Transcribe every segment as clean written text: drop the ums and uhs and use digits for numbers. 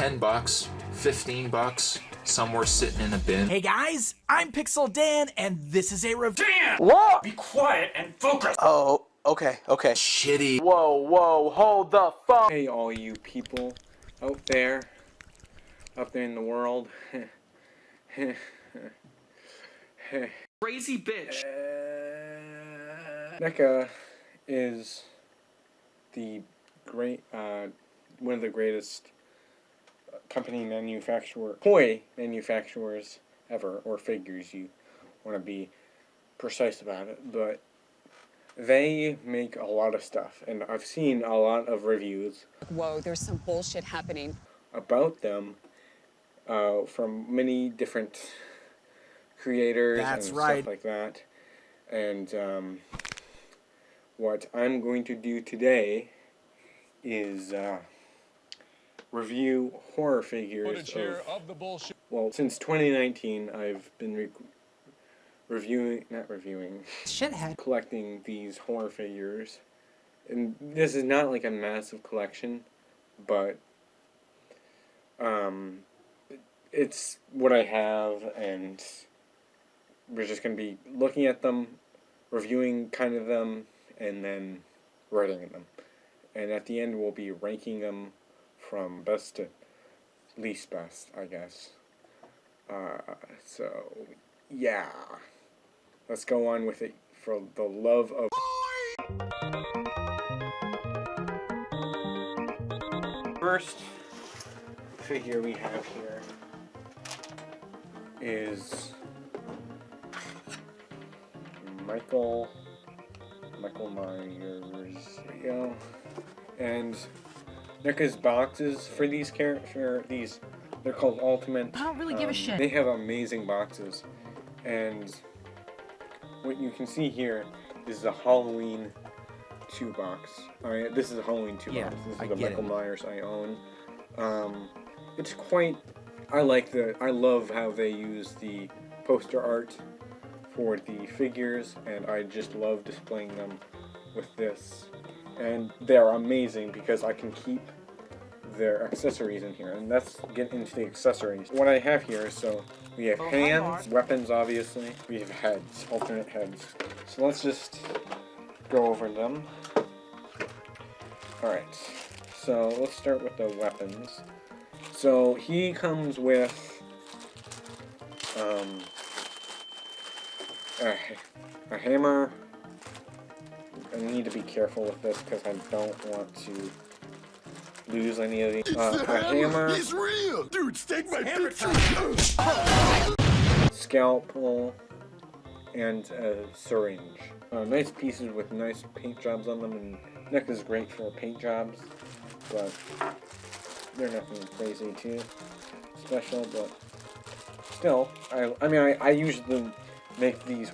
$10, $15, somewhere sitting in a bin. Hey guys, I'm Pixel Dan, and this is a review. Dan! What? Be quiet and focus! Oh, okay. Shitty. Whoa, hold the phone! Hey, all you people out there in the world. Crazy bitch! NECA is the one of the greatest toy manufacturers ever, or figures, you want to be precise about it, but they make a lot of stuff, and I've seen a lot of reviews. Whoa, there's some bullshit happening. About them, from many different creators and stuff like that, and what I'm going to do today is review horror figures of the bullshit. Well, since 2019, I've been collecting these horror figures, and this is not like a massive collection, but it's what I have, and we're just going to be looking at them, reviewing kind of them, and then rating them. And at the end, we'll be ranking them from best to least best, I guess. So, yeah. Let's go on with it for the love of... First figure we have here is Michael Myers, and NECA's boxes for these characters, they're called Ultimate. I don't really give a shit. They have amazing boxes, and what you can see here is the Halloween 2 box. This is a Halloween 2 box. This is the Michael Myers I own. It's quite... I love how they use the poster art for the figures, and I just love displaying them with this. And they're amazing because I can keep their accessories in here, and let's get into the accessories. What I have here, so we have hands, weapons obviously, we have heads, alternate heads. So let's just go over them. Alright, so let's start with the weapons. So he comes with a hammer. I need to be careful with this because I don't want to lose any of these. A hammer. He's real! Dude, take my picture! Scalpel. And a syringe. Nice pieces with nice paint jobs on them, and NECA is great for paint jobs, but they're nothing crazy too special, but still, I usually make these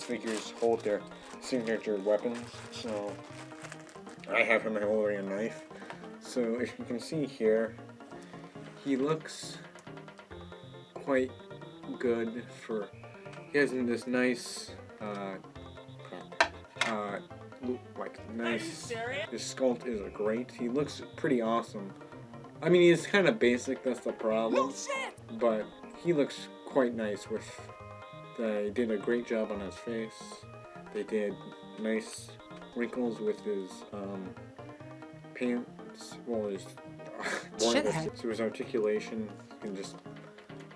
figures hold their signature weapons, so I have him holding a knife. So if you can see here, he looks quite good for... He has this nice, his sculpt is great. He looks pretty awesome. I mean, he's kind of basic, that's the problem. But he looks quite nice with... They did a great job on his face. They did nice wrinkles with his, pants. Well, so his articulation, you can just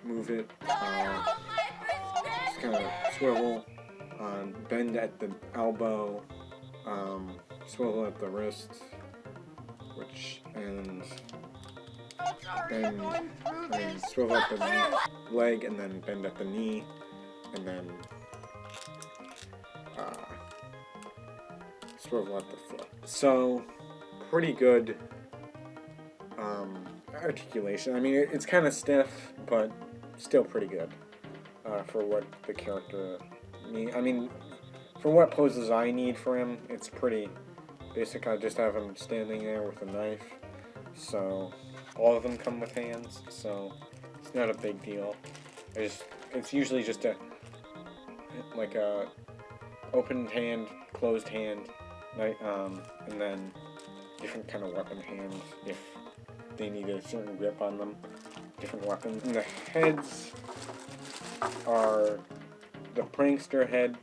move it. Just kind of swivel, bend at the elbow, swivel at the wrist, and swivel at the leg, and then bend at the knee, and then swivel at the foot. So, pretty good articulation. I mean, it's kind of stiff, but still pretty good for what the character needs. I mean, for what poses I need for him, it's pretty basic. I just have him standing there with a knife. So, all of them come with hands, so it's not a big deal. It's usually just a open hand, closed hand, and then different kind of weapon hands if they need a certain grip on them. Different weapons. And the heads are the prankster head,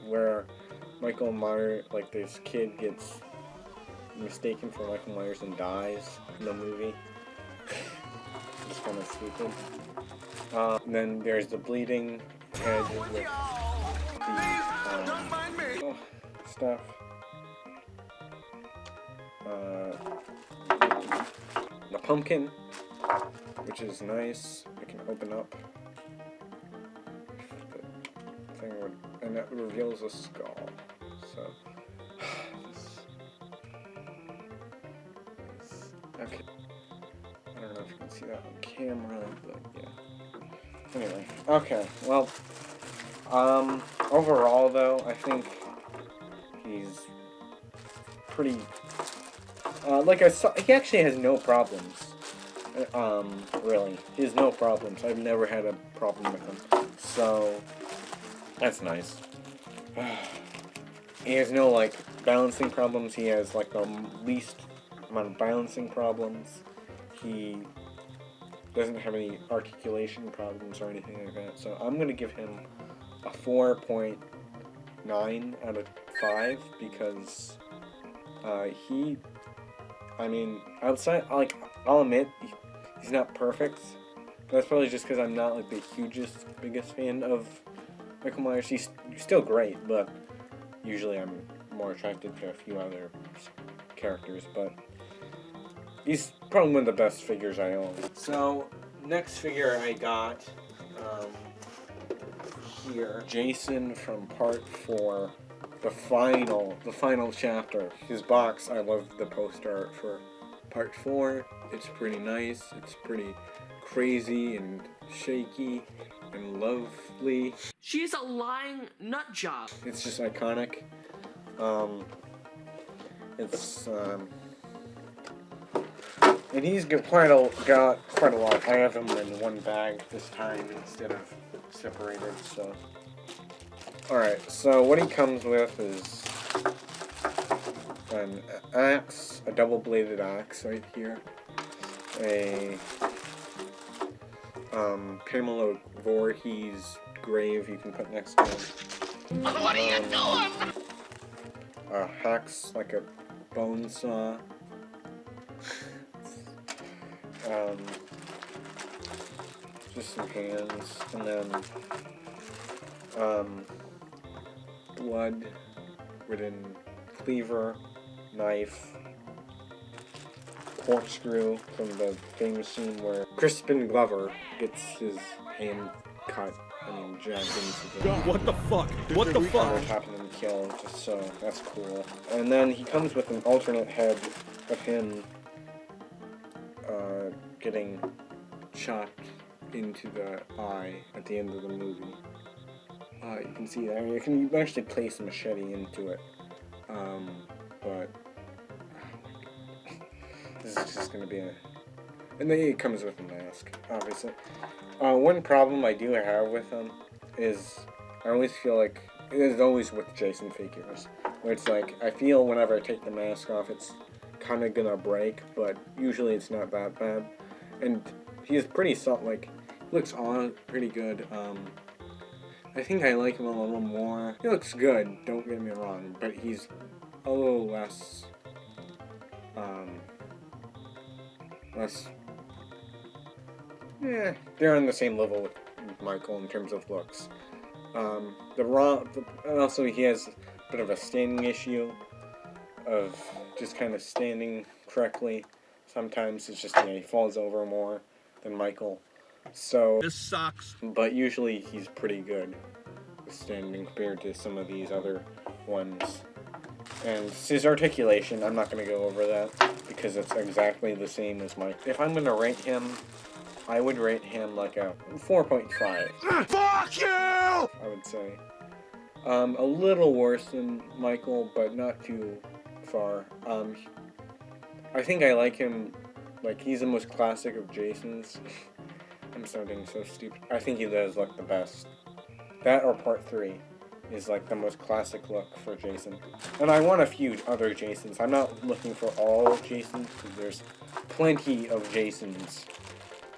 where Michael Myers, like this kid, gets mistaken for Michael Myers and dies in the movie. It's kind of stupid. And then there's the bleeding head with the stuff. The pumpkin, which is nice. It can open up. The thing would, and that reveals a skull. So, okay. I don't know if you can see that on camera, but yeah. Anyway, okay. Well, overall though, I think he's pretty. Like I saw, he actually has no problems. Really, he has no problems. I've never had a problem with him, so that's nice. He has no like balancing problems. He has like the least amount of balancing problems. He doesn't have any articulation problems or anything like that. So I'm gonna give him a 4.9 out of 5 because I mean, outside, like, I'll admit, he's not perfect. That's probably just because I'm not, like, the biggest fan of Michael Myers. He's still great, but usually I'm more attracted to a few other characters, but he's probably one of the best figures I own. So, next figure I got, here, Jason from Part 4. The final chapter. His box, I love the poster art for Part 4. It's pretty nice. It's pretty crazy and shaky and lovely. She's a lying nut job. It's just iconic. And he's got quite a lot. I have him in one bag this time instead of separated, so. Alright, so what he comes with is an axe, a double-bladed axe right here, a Pamela Voorhees grave you can put next to him. What are you doing? A axe, like a bone saw. Just some hands, and then blood-ridden cleaver, knife, corkscrew from the famous scene where Crispin Glover gets his hand cut, jabbed into the... What the fuck? What the fuck? Happened and killed, just so that's cool. And then he comes with an alternate head of him getting shot into the eye at the end of the movie. You can see that. You can actually place a machete into it. But oh my God. This is just gonna be a. And then it comes with a mask, obviously. One problem I do have with him is I always feel like it is always with Jason figures, where it's like I feel whenever I take the mask off, it's kind of gonna break, but usually it's not that bad. And he's pretty soft. Like looks on pretty good. I think I like him a little more. He looks good, don't get me wrong, but he's a little less, they're on the same level with Michael in terms of looks. And also he has a bit of a standing issue of just kind of standing correctly. Sometimes it's just, he falls over more than Michael. So This sucks. But usually he's pretty good with standing compared to some of these other ones. And his articulation, I'm not going to go over that because it's exactly the same as Mike. If I'm going to rate him, I would rate him like a 4.5. Fuck you! I would say. A little worse than Michael, but not too far. I think I like him, like he's the most classic of Jasons. I'm sounding so stupid. I think he does look the best. That or Part 3. is like the most classic look for Jason. And I want a few other Jasons. I'm not looking for all Jasons, because there's plenty of Jasons.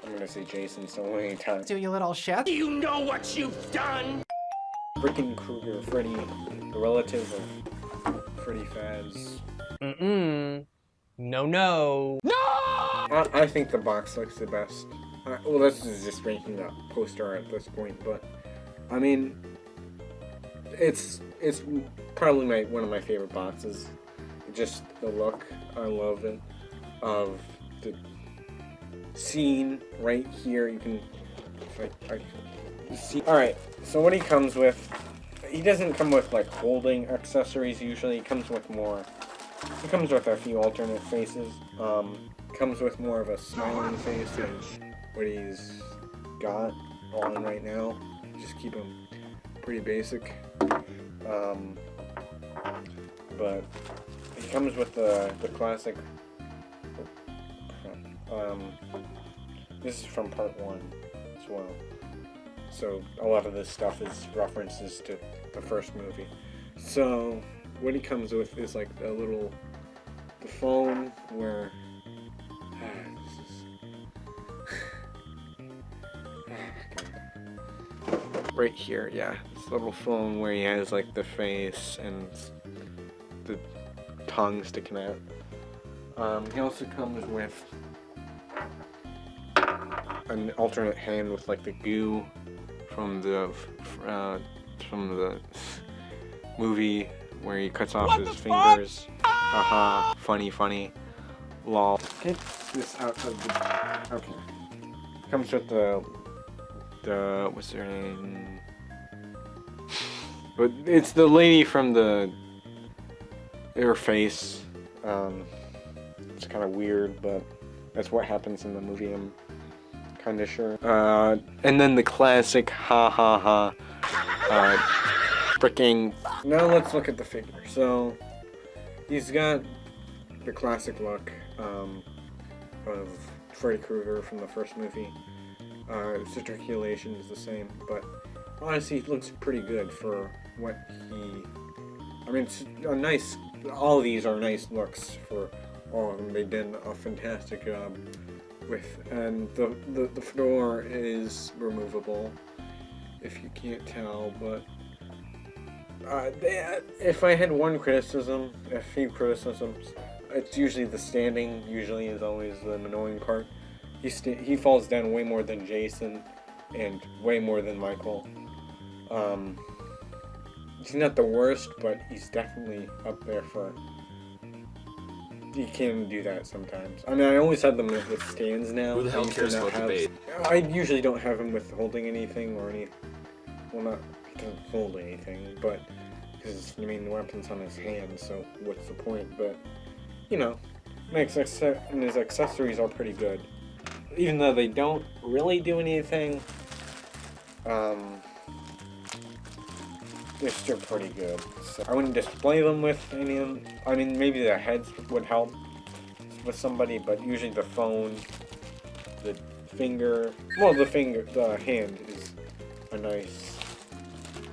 I'm gonna say Jason so many times. Do you little shit? You know what you've done? Freddy Krueger, Freddy, the relative of Freddy Faz. No. I think the box looks the best. Well, this is just ranking the poster art at this point, but I mean, it's probably one of my favorite boxes. Just the look, I love it. Of the scene right here, you can see. All right, so what he comes with, he doesn't come with like holding accessories usually. He comes with more. He comes with a few alternate faces. Comes with more of a smiling face than what he's got on right now. Just keep him pretty basic. But he comes with the classic. This is from part 1 as well. So a lot of this stuff is references to the first movie. So what he comes with is like the phone where right here, yeah, this little phone where he has like the face and the tongue sticking out. He also comes with an alternate hand with like the goo from the movie where he cuts off his fingers. Haha, funny, lol. Get this out of the. Okay. Comes with the what's her name? But it's the lady from her face. It's kind of weird, but that's what happens in the movie. I'm kind of sure. And then the classic freaking. Now let's look at the figure. So he's got the classic look of Freddy Krueger from the first movie. His articulation is the same, but honestly, it looks pretty good for what he. I mean, it's a nice. All of these are nice looks for all of them. They did a fantastic job with, and the fedora is removable, if you can't tell. But if I had one criticism, a few criticisms, it's usually the standing. Usually is always the annoying part. He falls down way more than Jason, and way more than Michael. He's not the worst, but he's definitely up there for. He can do that sometimes. I mean, I always have them with stands now. Who the hell cares about the bait? I usually don't have him with holding anything or any. Well, not he doesn't hold anything, but because I mean the weapon's on his hand, so what's the point? But you know, and his accessories are pretty good. Even though they don't really do anything, they're still pretty good. So I wouldn't display them with any of them. I mean, maybe the heads would help with somebody, but usually the phone, the finger, well, the hand is a nice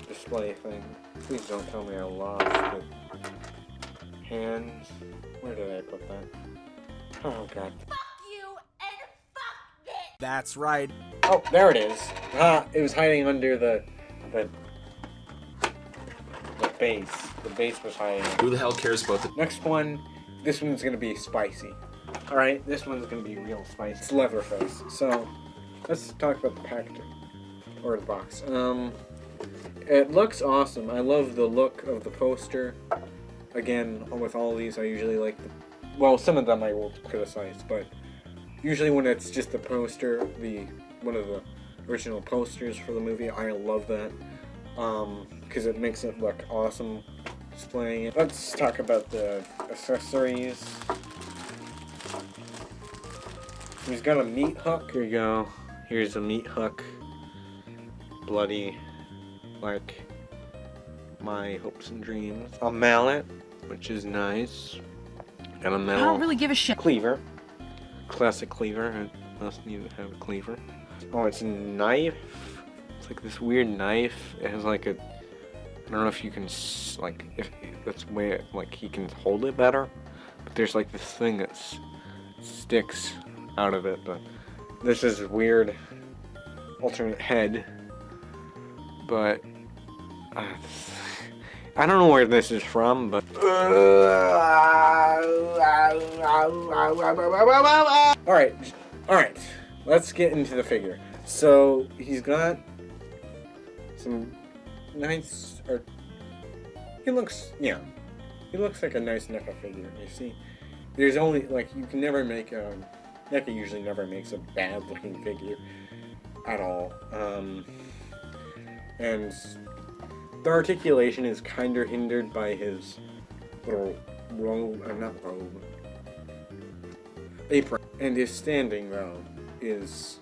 display thing. Please don't tell me I lost the hands. Where did I put that? Oh, God. That's right. Oh, there it is. It was hiding under the base. The base was hiding. Who the hell cares about the... Next one, this one's gonna be spicy. Alright, this one's gonna be real spicy. It's Leatherface. So, let's talk about the packaging. Or the box. It looks awesome. I love the look of the poster. Again, with all these, I usually like the... Well, some of them I will criticize, but... Usually when it's just the poster, one of the original posters for the movie, I love that. Because it makes it look awesome displaying it. Let's talk about the accessories. He's got a meat hook. Here you go. Here's a meat hook. Bloody, like my hopes and dreams. A mallet, which is nice. Got a metal. I don't really give a shit. Cleaver. Classic cleaver. I must need to have a cleaver. Oh, it's a knife. It's like this weird knife. It has like a don't know if you can, like, if that's the way, like, he can hold it better. But there's, like, this thing that sticks out of it. But this is weird alternate head. But I don't know where this is from, but alright, let's get into the figure. So he's got some nice, he looks like a nice NECA figure. You see, there's only, like, you can never make NECA usually never makes a bad looking figure at all. And the articulation is kind of hindered by his little apron. And his standing, though, is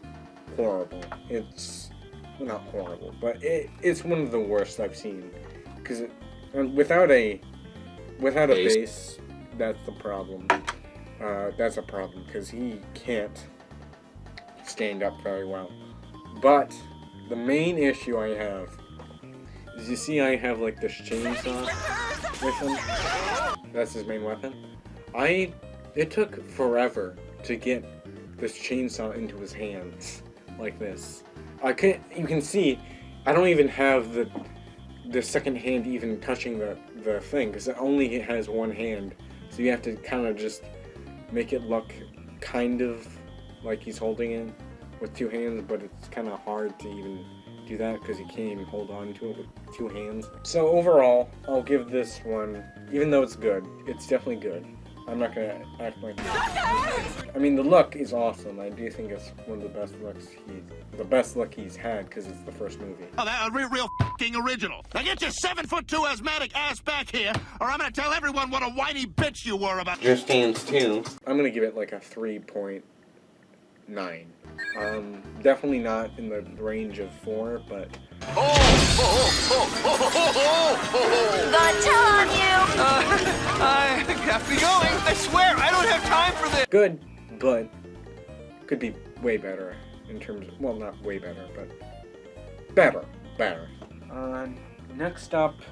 horrible. It's, well, not horrible, but it's one of the worst I've seen. Because without a base, that's the problem. That's a problem, because he can't stand up very well. But the main issue I have is, you see I have, like, this chainsaw with him. That's his main weapon. It took forever to get this chainsaw into his hands like this. You can see I don't even have the second hand even touching the thing, because it only has one hand. So you have to kind of just make it look kind of like he's holding it with two hands, but it's kind of hard to even do that because you can't even hold on to it with two hands. So overall, I'll give this one, even though it's good, it's definitely good. I'm not gonna act like I mean, the look is awesome. I do think it's one of the best look he's had, because it's the first movie. Oh, that real f***ing original. Now get your 7'2" asthmatic ass back here, or I'm gonna tell everyone what a whiny bitch you were about. Just Dance 2. I'm gonna give it like a 3.9. Definitely not in the range of 4, but... Gonna tell on you! I have to be going. I swear, I don't have time for this. Good, but could be way better in terms of, well, not way better, but better. Next up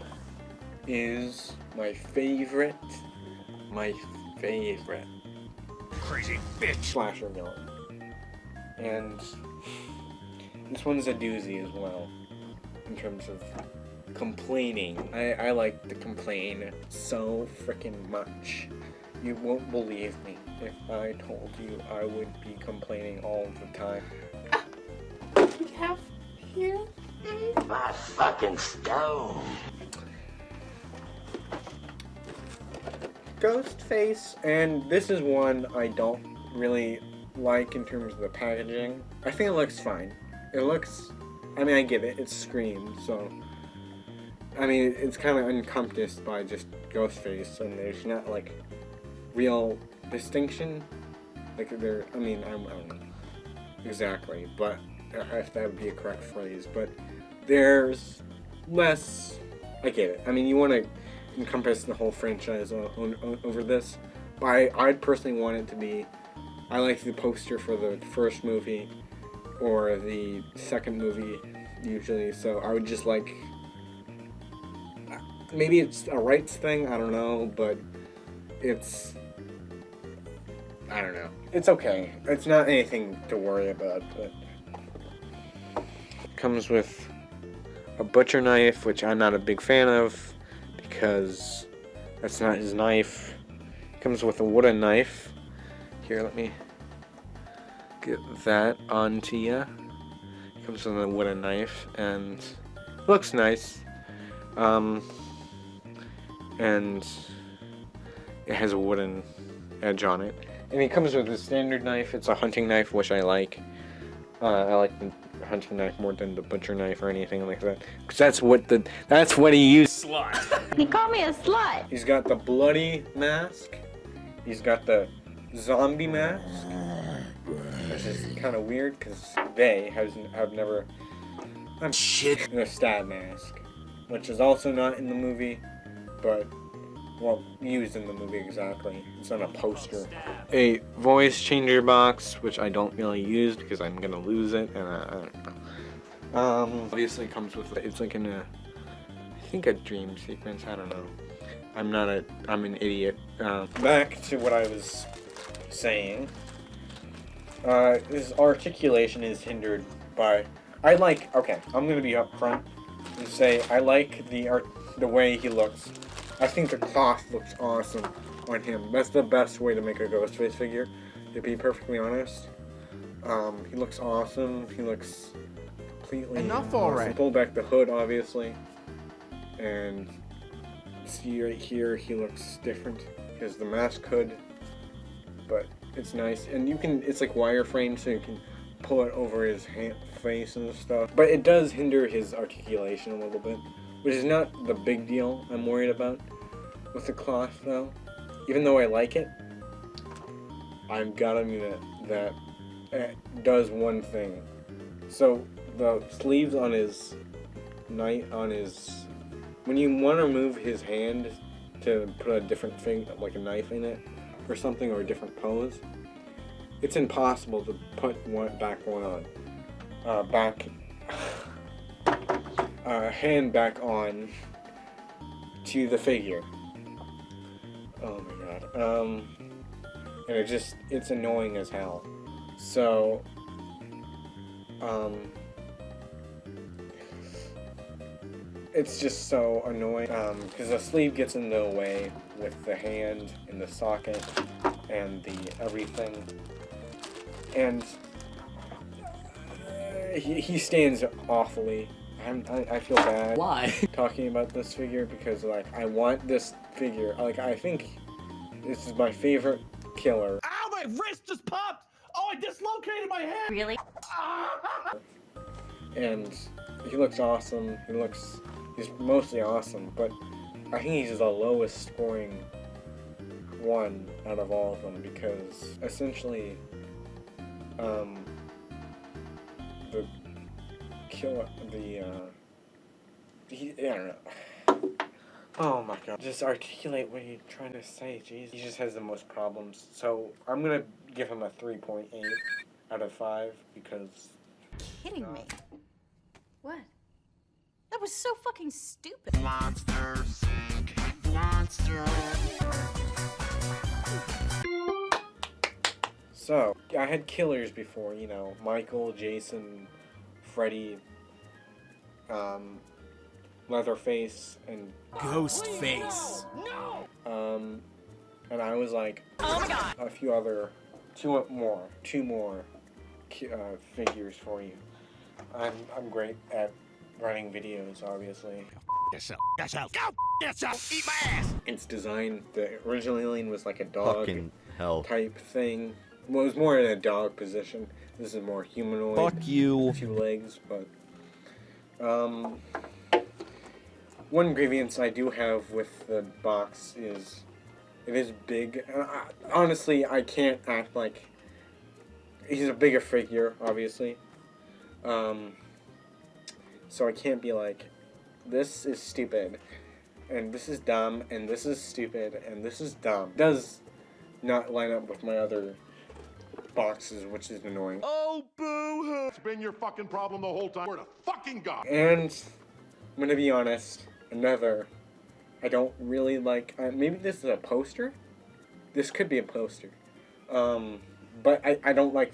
is my favorite Crazy bitch. slasher villain. And this one's a doozy as well, in terms of complaining. I like to complain so freaking much. You won't believe me if I told you I would be complaining all the time. We have here my fucking stone. Ghostface, and this is one I don't really like in terms of the packaging. I think it looks fine. It looks, I mean, I get it, it's Scream, so I mean, it's kind of encompassed by just Ghostface, and there's not like real distinction. Like there, I mean, I don't know exactly, but if that would be a correct phrase, but there's less. I get it. I mean, you want to encompass the whole franchise over this, but I'd personally want it to be. I like the poster for the first movie or the second movie usually, so I would just like, maybe it's a rights thing, I don't know, but it's, I don't know. It's okay. It's not anything to worry about, but comes with a butcher knife, which I'm not a big fan of because that's not his knife. Comes with a wooden knife. Here, let me get that onto you. Comes with a wooden knife, and it looks nice. And it has a wooden edge on it. And it comes with a standard knife. It's a hunting knife, which I like. I like the hunting knife more than the butcher knife or anything like that, because that's what he used. Slut. He called me a slut. He's got the bloody mask. He's got the zombie mask, which is kind of weird because they have never. I'm shit. And a stab mask, which is also not in the movie, but well, used in the movie exactly. It's on a poster. A voice changer box, which I don't really use because I'm gonna lose it, and I don't know. Obviously it comes with, it's like in a, I think a dream sequence, I don't know. I'm an idiot. Back to what I was saying. His articulation is hindered by, okay, I'm gonna be upfront and say I like the way he looks. I think the cloth looks awesome on him. That's the best way to make a Ghostface figure, to be perfectly honest. He looks awesome. He looks completely Enough awesome. already. Pull back the hood, obviously, and see right here, he looks different. He has the mask hood, but it's nice, and it's like wireframe, so you can pull it over his face and stuff. But it does hinder his articulation a little bit, which is not the big deal I'm worried about with the cloth, though. Even though I like it, I've got to admit that it does one thing. So the sleeves on his when you want to move his hand to put a different thing, like a knife in it or something, or a different pose, it's impossible to put back one on. Hand back on to the figure. Oh my god. And it's annoying as hell. So, it's just so annoying, because the sleeve gets in the way with the hand and the socket and the everything. And he stands awfully. I feel bad. Why? Talking about this figure, because like I want this figure. Like I think this is my favorite killer. Ow, my wrist just popped! Oh, I dislocated my hand! Really? And he looks awesome. He's mostly awesome, but I think he's the lowest scoring one out of all of them, because essentially the killer, I don't know. Oh my god. Just articulate what you're trying to say, jeez. He just has the most problems. So I'm gonna give him a 3.8 out of 5 because... Kidding me? What? That was so fucking stupid. Monsters. Monsters. So, I had killers before, you know, Michael, Jason, Freddy, Leatherface, and Ghostface. and I was like, oh my god, a few other, two more figures for you. I'm great at running videos, obviously. Yourself. Eat my ass. It's designed, the original alien was like a dog Fucking hell. type thing. Well, it was more in a dog position. This is more humanoid. Fuck you. 2 legs, but one grievance I do have with the box is it is big. Honestly, I can't act like he's a bigger figure, obviously. So I can't be like, this is stupid, and this is dumb, and this is stupid, and this is dumb. It does not line up with my other boxes, which is annoying. Oh, boo-hoo. It's been your fucking problem the whole time. We're to fucking God. And I'm gonna be honest, I don't really like, maybe this is a poster? This could be a poster. But I don't like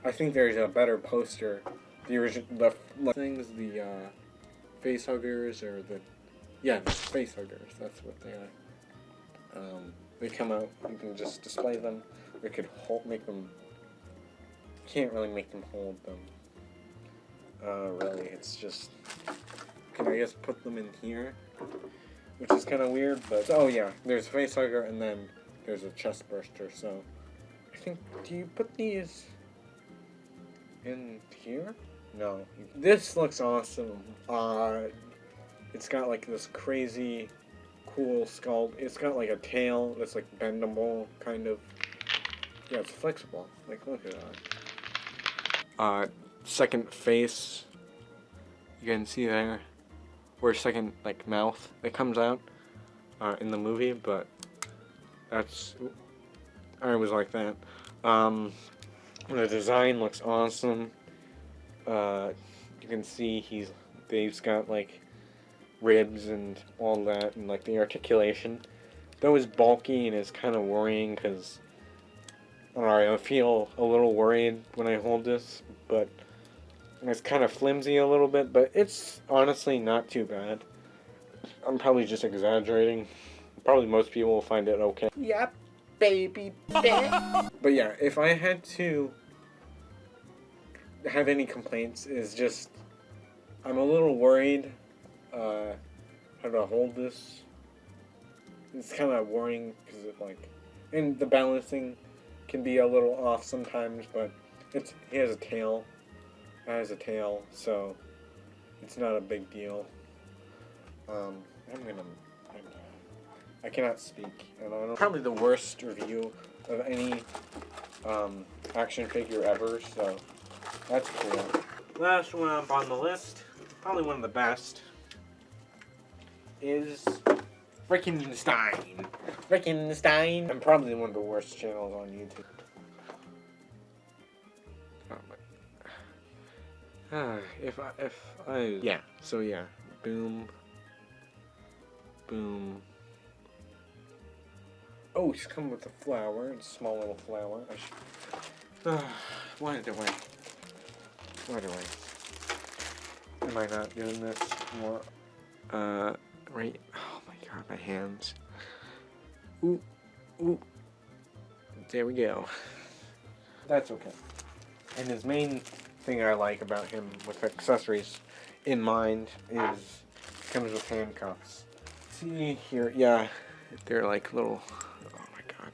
I think there's a better poster. The things, the face huggers, or the face huggers, that's what they are. They come out, you can just display them, or you could make them, can't really make them hold them. Really, it's just, can I guess put them in here? Which is kind of weird, but, oh yeah, there's a face hugger, and then there's a chest burster, so, I think, do you put these in here? No. This looks awesome. It's got like this crazy cool skull. It's got like a tail that's like bendable, kind of. Yeah, it's flexible. Like, look at that. Second face. You can see there. Or second, like, mouth that comes out in the movie, but that's... I always like that. The design looks awesome. You can see they've got like ribs and all that, and like the articulation. Though it's bulky and it's kind of worrying because I feel a little worried when I hold this, but it's kind of flimsy a little bit, but it's honestly not too bad. I'm probably just exaggerating. Probably most people will find it okay. Yep, baby. But yeah, if I had to have any complaints, is just I'm a little worried how to hold this. It's kind of worrying because it and the balancing can be a little off sometimes, but he has a tail. It has a tail, so it's not a big deal. I cannot speak, and I don't. Probably the worst review of any action figure ever, so that's cool. Last one up on the list, probably one of the best, is Frankenstein. Frankenstein. I'm probably one of the worst channels on YouTube. Yeah. So yeah, boom, boom. Oh, she's coming with a flower, a small little flower. Why do I? Am I not doing this more? Right. Oh my god, my hands. Ooh, ooh. There we go. That's okay. And his main thing I like about him with accessories in mind is he comes with handcuffs. See here, yeah, they're like little. Oh my god,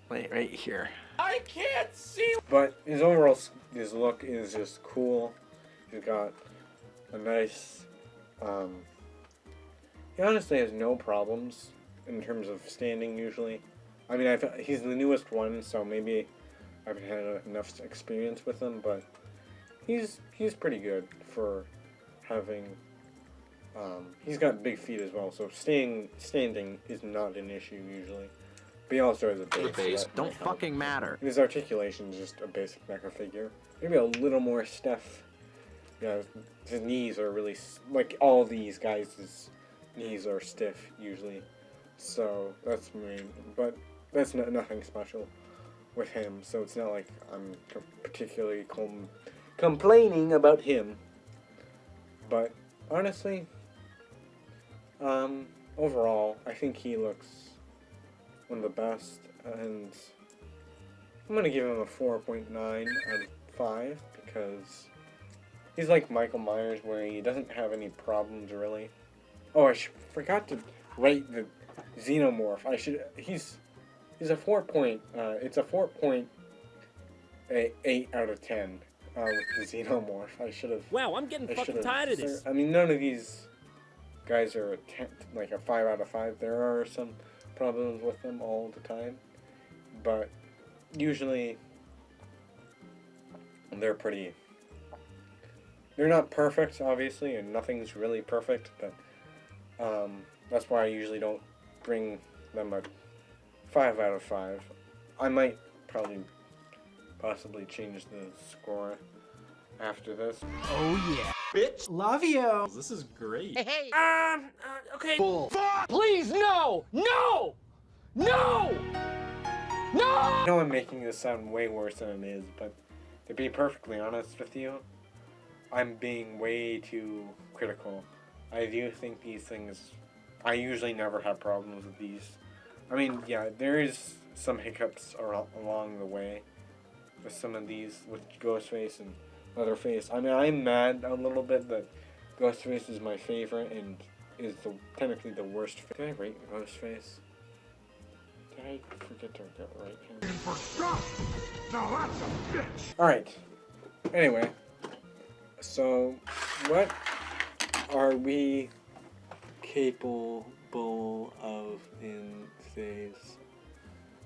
right here. I can't see. But his overall look is just cool. He's got a nice. He honestly has no problems in terms of standing usually. I mean, he's the newest one, so maybe I haven't had enough experience with him, but he's pretty good for having. He's got big feet as well, so standing is not an issue usually. But he also has a base. Don't fucking matter. His articulation is just a basic NECA figure. Maybe a little more stiff. Yeah, his knees are really like all these guys. His knees are stiff usually, so that's main. But that's nothing special with him. So it's not like I'm particularly complaining about him. But honestly, overall, I think he looks one of the best, and I'm gonna give him a 4.9 out of 5 because he's like Michael Myers, where he doesn't have any problems really. Oh, I forgot to rate the xenomorph. He's a 4. It's a 4.8 out of 10. The xenomorph. I should have. Wow, I'm getting fucking tired of this. I mean, none of these guys are like a 5 out of 5. There are some problems with them all the time, but usually they're pretty. They're not perfect, obviously, and nothing's really perfect, but that's why I usually don't bring them a 5 out of 5. I might possibly change the score after this. Oh yeah. Bitch. Love you. This is great. Hey. Okay. Bull. Please, no! No! No! No! I know I'm making this sound way worse than it is, but to be perfectly honest with you, I'm being way too critical. I do think these things, I usually never have problems with these. I mean, yeah, there is some hiccups along the way with some of these, with Ghostface and Leatherface. I mean, I'm mad a little bit that Ghostface is my favorite and is technically the worst. Did I rate Ghostface? Did I forget to rate him? Now that's a bitch. Alright. Anyway. So, what are we capable of in today's...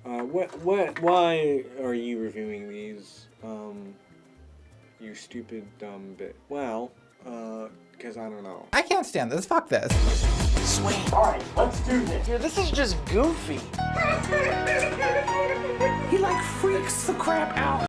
why are you reviewing these, you stupid, dumb bitch? Well, because I don't know. I can't stand this. Fuck this. Sweet. Alright, let's do this. Dude, this is just goofy. He like freaks the crap out.